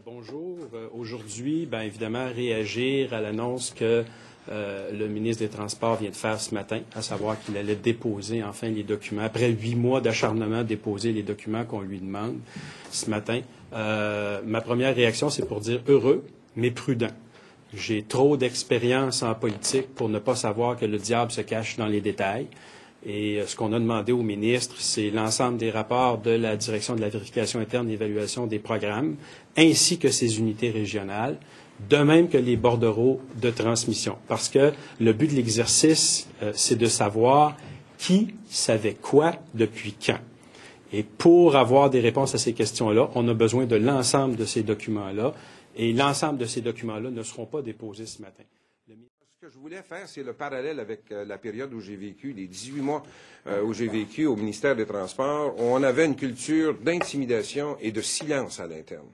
Bonjour. Aujourd'hui, bien évidemment, réagir à l'annonce que le ministre des Transports vient de faire ce matin, à savoir qu'il allait déposer enfin les documents, après 8 mois d'acharnement, déposer les documents qu'on lui demande ce matin. Ma première réaction, c'est pour dire heureux, mais prudent. J'ai trop d'expérience en politique pour ne pas savoir que le diable se cache dans les détails. Et ce qu'on a demandé au ministre, c'est l'ensemble des rapports de la Direction de la vérification interne et d'évaluation des programmes, ainsi que ses unités régionales, de même que les bordereaux de transmission. Parce que le but de l'exercice, c'est de savoir qui savait quoi depuis quand. Et pour avoir des réponses à ces questions-là, on a besoin de l'ensemble de ces documents-là. Et l'ensemble de ces documents-là ne seront pas déposés ce matin. Ce que je voulais faire, c'est le parallèle avec la période où j'ai vécu, les 18 mois où j'ai vécu au ministère des Transports, où on avait une culture d'intimidation et de silence à l'interne.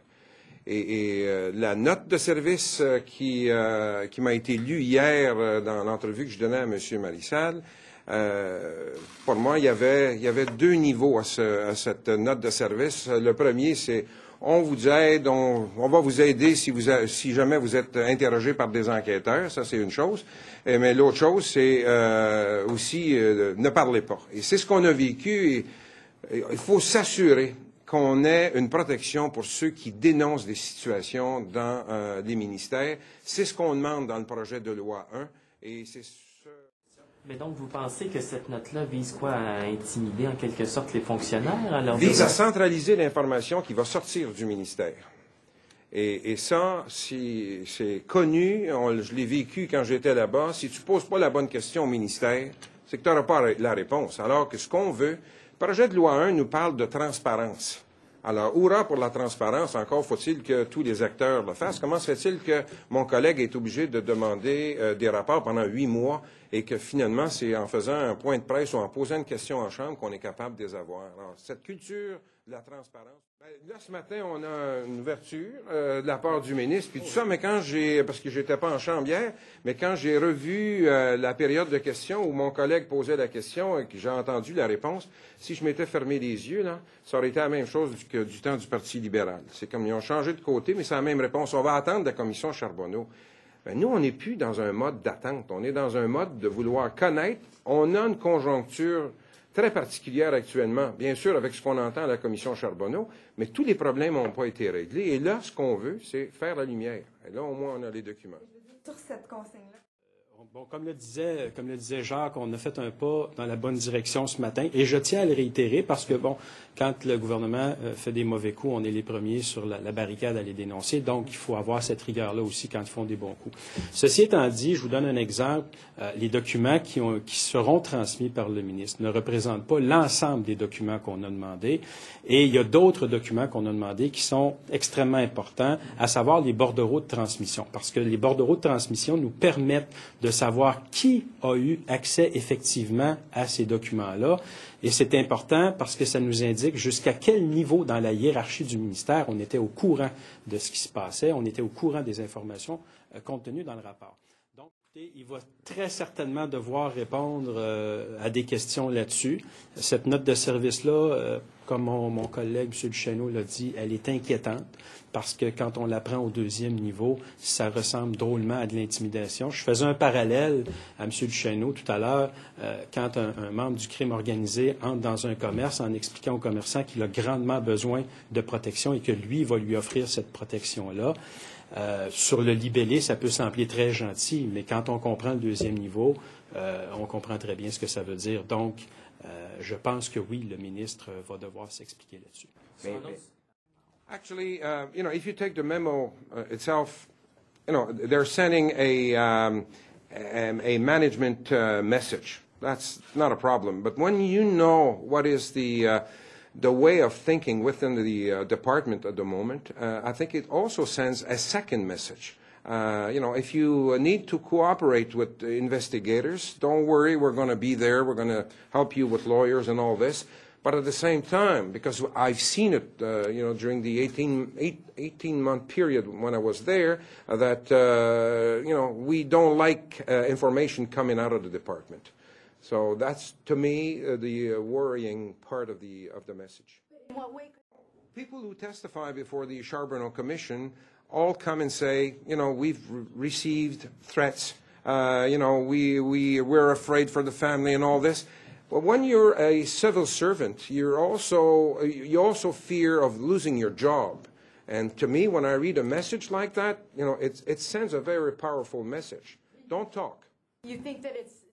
Et la note de service qui m'a été lue hier dans l'entrevue que je donnais à M. Marissal, pour moi, il y avait deux niveaux à cette note de service. Le premier, c'est on vous aide, on va vous aider si jamais vous êtes interrogé par des enquêteurs, ça c'est une chose. Mais l'autre chose, c'est aussi ne parlez pas. Et c'est ce qu'on a vécu. Et il faut s'assurer qu'on ait une protection pour ceux qui dénoncent des situations dans les ministères. C'est ce qu'on demande dans le projet de loi 1. Et c'est Mais donc, vous pensez que cette note-là vise quoi? À intimider en quelque sorte les fonctionnaires? Vise à centraliser l'information qui va sortir du ministère. Et ça, c'est connu, je l'ai vécu quand j'étais là-bas. Si tu ne poses pas la bonne question au ministère, c'est que tu n'auras pas la réponse. Alors que ce qu'on veut, le projet de loi 1 nous parle de transparence. Alors, hurrah pour la transparence, encore faut-il que tous les acteurs le fassent. Comment se fait-il que mon collègue est obligé de demander des rapports pendant 8 mois et que finalement, c'est en faisant un point de presse ou en posant une question en chambre qu'on est capable de les avoir? Alors, cette culture de la transparence. Là, ce matin, on a une ouverture de la part du ministre, puis tout ça, mais parce que j'étais pas en chambre hier, mais quand j'ai revu la période de questions où mon collègue posait la question et que j'ai entendu la réponse, si je m'étais fermé les yeux, là, ça aurait été la même chose que du temps du Parti libéral. C'est comme ils ont changé de côté, mais c'est la même réponse. On va attendre la commission Charbonneau. Ben, nous, on n'est plus dans un mode d'attente. On est dans un mode de vouloir connaître. On a une conjoncture très particulière actuellement, bien sûr, avec ce qu'on entend à la commission Charbonneau, mais tous les problèmes n'ont pas été réglés. Et là, ce qu'on veut, c'est faire la lumière. Et là, au moins, on a les documents. Sur cette consigne-là. Bon, comme le disait Jacques, on a fait un pas dans la bonne direction ce matin. Et je tiens à le réitérer parce que, bon, quand le gouvernement fait des mauvais coups, on est les premiers sur la barricade à les dénoncer. Donc, il faut avoir cette rigueur-là aussi quand ils font des bons coups. Ceci étant dit, je vous donne un exemple. Les documents qui seront transmis par le ministre ne représentent pas l'ensemble des documents qu'on a demandés. Et il y a d'autres documents qu'on a demandés qui sont extrêmement importants, à savoir les bordereaux de transmission. Parce que les bordereaux de transmission nous permettent de savoir qui a eu accès effectivement à ces documents-là. Et c'est important parce que ça nous indique jusqu'à quel niveau dans la hiérarchie du ministère on était au courant de ce qui se passait, on était au courant des informations contenues dans le rapport. Donc, écoutez, il va très certainement devoir répondre à des questions là-dessus. Cette note de service-là, comme mon collègue, M. Duchesneau, l'a dit, elle est inquiétante parce que quand on la prend au deuxième niveau, ça ressemble drôlement à de l'intimidation. Je faisais un parallèle à M. Duchesneau tout à l'heure, quand un membre du crime organisé entre dans un commerce en expliquant au commerçant qu'il a grandement besoin de protection et que lui va lui offrir cette protection-là. Sur le libellé, ça peut sembler très gentil, mais quand on comprend le deuxième niveau, on comprend très bien ce que ça veut dire. Donc, je pense que oui, le ministre va devoir s'expliquer là-dessus. Actually, if you take the memo itself, they're sending a management message. That's not a problem. But when you know what is the way of thinking within the department at the moment, I think it also sends a second message. If you need to cooperate with the investigators, don't worry, we're going to be there. We're going to help you with lawyers and all this. But at the same time, because I've seen it, during the 18-month period when I was there, that, we don't like information coming out of the department. So that's, to me, the worrying part of the message. In what way? People who testify before the Charbonneau Commission all come and say, you know, we've received threats, you know, we're afraid for the family and all this. But when you're a civil servant, you also fear of losing your job. And to me, when I read a message like that, you know, it sends a very powerful message. Don't talk. You think that it's